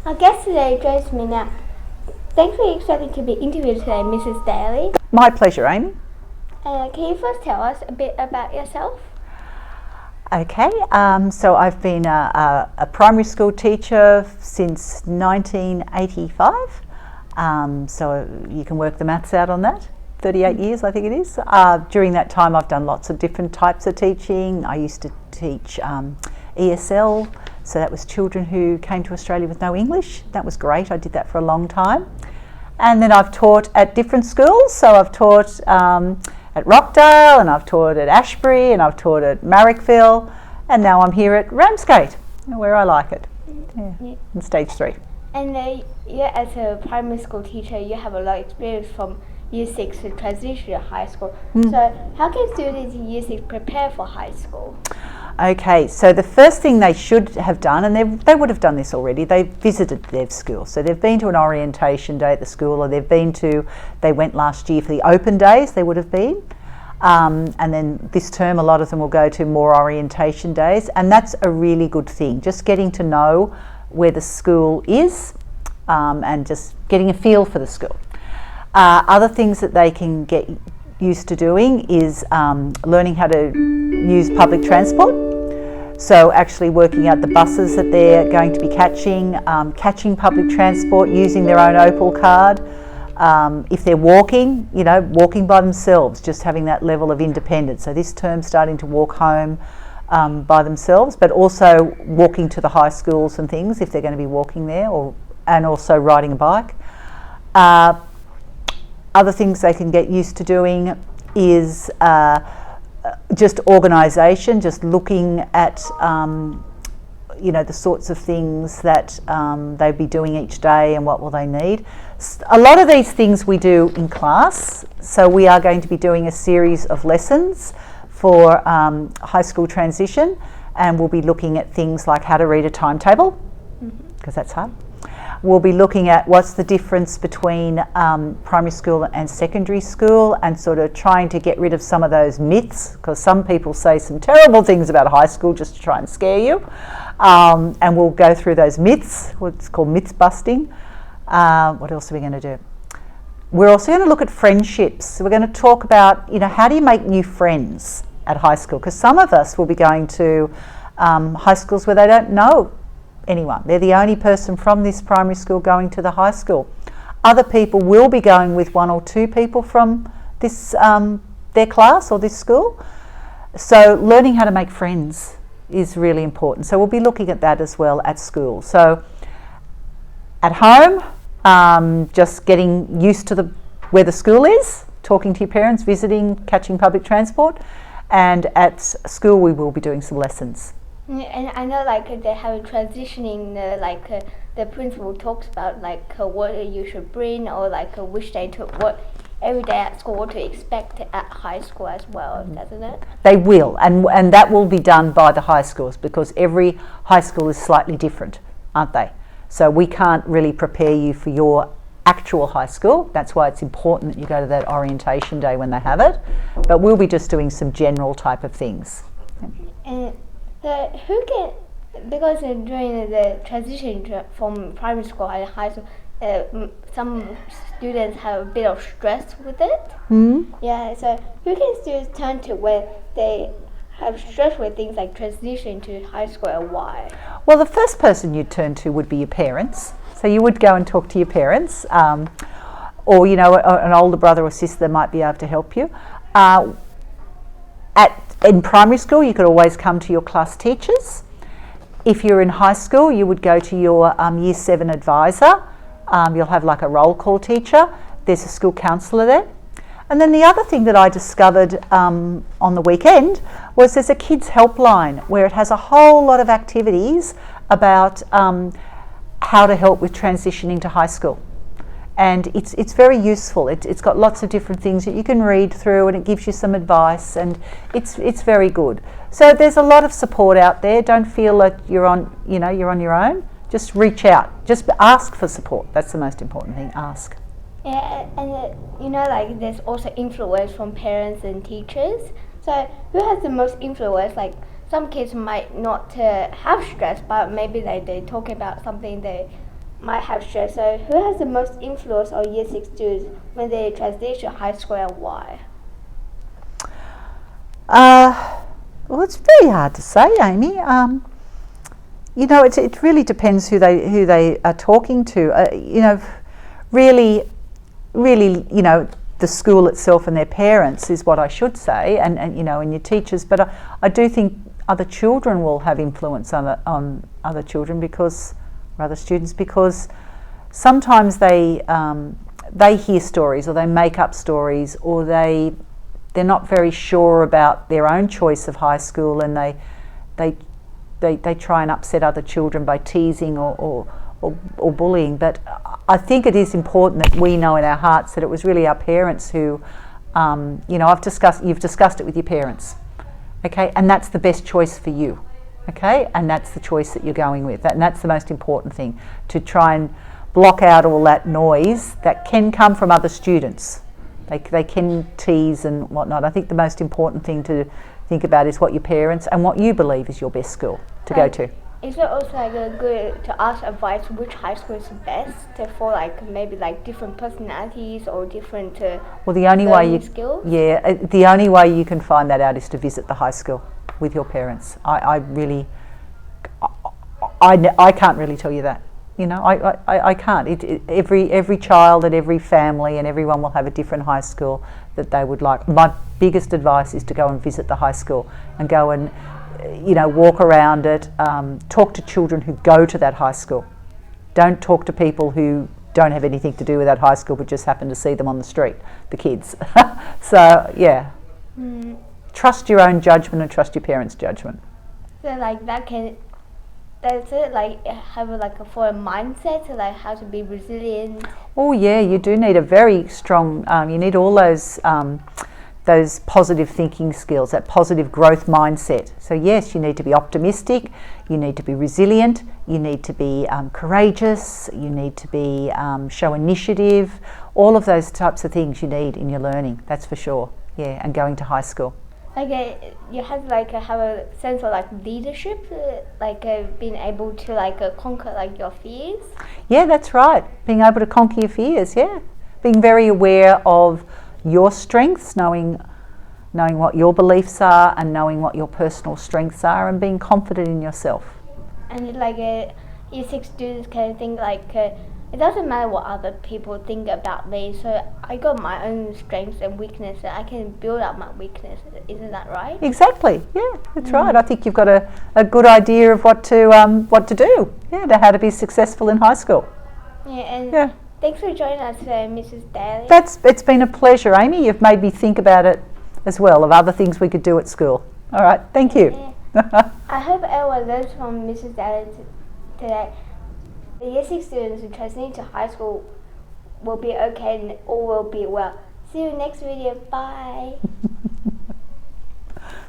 Our guest today joins me now. Thanks for accepting to be interviewed today, Mrs. Daly. My pleasure, Amy. Can you first tell us a bit about yourself? Okay, so I've been a primary school teacher since 1985. So you can work the maths out on that. 38 years, I think it is. During that time, I've done lots of different types of teaching. I used to teach ESL, so that was children who came to Australia with no English. That was great. I did that for a long time. And then I've taught at different schools. So I've taught at Rockdale, and I've taught at Ashbury, and I've taught at Marrickville, and now I'm here at Ramsgate, where I like it, in Stage 3. And as a primary school teacher, you have a lot of experience from Year 6 to transition to high school. So how can students in Year 6 prepare for high school? Okay, so the first thing they should have done, and they would have done this already, they visited their school. So they've been to an orientation day at the school, or they went last year for the open days, they would have been. And then this term, a lot of them will go to more orientation days, and that's a really good thing. Just getting to know where the school is and just getting a feel for the school. Other things that they can get used to doing is learning how to use public transport. So actually working out the buses that they're going to be catching, catching public transport, using their own Opal card. If they're walking, walking by themselves, just having that level of independence. So this term starting to walk home by themselves, but also walking to the high schools and things if they're going to be walking there, and also riding a bike. Other things they can get used to doing is just organisation, just looking at the sorts of things that they'd be doing each day and what will they need. A lot of these things we do in class, so we are going to be doing a series of lessons for high school transition, and we'll be looking at things like how to read a timetable, because that's hard. We'll be looking at what's the difference between primary school and secondary school, and sort of trying to get rid of some of those myths, because some people say some terrible things about high school just to try and scare you. And we'll go through those myths, what's called myth busting. What else are we going to do? We're also going to look at friendships. So we're going to talk about, how do you make new friends at high school? Because some of us will be going to high schools where they don't know anyone. They're the only person from this primary school going to the high school. Other people will be going with one or two people from this their class or this school. So learning how to make friends is really important. So we'll be looking at that as well at school. So at home, just getting used to where the school is, talking to your parents, visiting, catching public transport, and at school we will be doing some lessons. And I know they have transitioning, the principal talks about what you should bring, or which they took what every day at school, what to expect at high school as well, doesn't it? They will, and that will be done by the high schools, because every high school is slightly different, aren't they? So we can't really prepare you for your actual high school. That's why it's important that you go to that orientation day when they have it. But we'll be just doing some general type of things. And because during the transition from primary school and high school, some students have a bit of stress with it. Yeah, so who can students turn to when they have stress with things like transition to high school, and why? Well, the first person you'd turn to would be your parents. So you would go and talk to your parents, or an older brother or sister might be able to help you. In primary school, you could always come to your class teachers. If you're in high school, you would go to your Year 7 advisor. You'll have a roll call teacher. There's a school counsellor there. And then the other thing that I discovered on the weekend was there's a kids helpline where it has a whole lot of activities about how to help with transitioning to high school. And it's very useful. It's got lots of different things that you can read through, and it gives you some advice, and it's very good. So there's a lot of support out there. Don't feel like you're on your own. Just reach out. Just ask for support. That's the most important thing. Ask. Yeah, and there's also influence from parents and teachers. So who has the most influence? Some kids might not have stress, but maybe they talk about something they might have stress. So who has the most influence on Year 6 students when they transition to high school and why? Well, it's very hard to say, Amy. You know, it really depends who they are talking to. You know, really, you know, the school itself and their parents is what I should say, and you know, and your teachers. But I do think other children will have influence on other children because, or other students, because sometimes they hear stories or they make up stories, or they're not very sure about their own choice of high school, and they try and upset other children by teasing or bullying. But I think it is important that we know in our hearts that it was really our parents who, you know, you've discussed it with your parents, okay, and that's the best choice for you, okay, and that's the choice that you're going with, and that's the most important thing, to try and block out all that noise that can come from other students. They can tease and whatnot. I think the most important thing to think about is what your parents and what you believe is your best school to go to. Is it also like good to ask advice which high school is best for like maybe like different personalities or different well, the only way skills? Yeah, the only way you can find that out is to visit the high school with your parents. I can't really tell you that. You know, I can't. Every child and every family and everyone will have a different high school that they would like. My biggest advice is to go and visit the high school and go and, you know, walk around it, talk to children who go to that high school. Don't talk to people who don't have anything to do with that high school but just happen to see them on the street, the kids. So, yeah. Trust your own judgment and trust your parents' judgment. So like does it like have like a foreign mindset, so like how to be resilient? Oh yeah, you do need a very strong, you need all those positive thinking skills, that positive growth mindset. So yes, you need to be optimistic, you need to be resilient, you need to be courageous, you need to be show initiative, all of those types of things you need in your learning, that's for sure, yeah, and going to high school. Like you have like have a sense of like leadership, like being able to like conquer like your fears. Yeah, that's right. Being able to conquer your fears. Yeah, being very aware of your strengths, knowing what your beliefs are, and knowing what your personal strengths are, and being confident in yourself. And like Year 6 students can think like. It doesn't matter what other people think about me, so I got my own strengths and weaknesses. I can build up my weaknesses. Isn't that right? Exactly. Yeah, that's right. I think you've got a good idea of what to do. Yeah, to how to be successful in high school. Yeah, thanks for joining us today, Mrs. Daly. It's been a pleasure, Amy. You've made me think about it as well, of other things we could do at school. All right, thank you. Yeah. I hope everyone learns from Mrs. Daly today. The Year 6 students who transition to high school will be okay and all will be well. See you next video. Bye.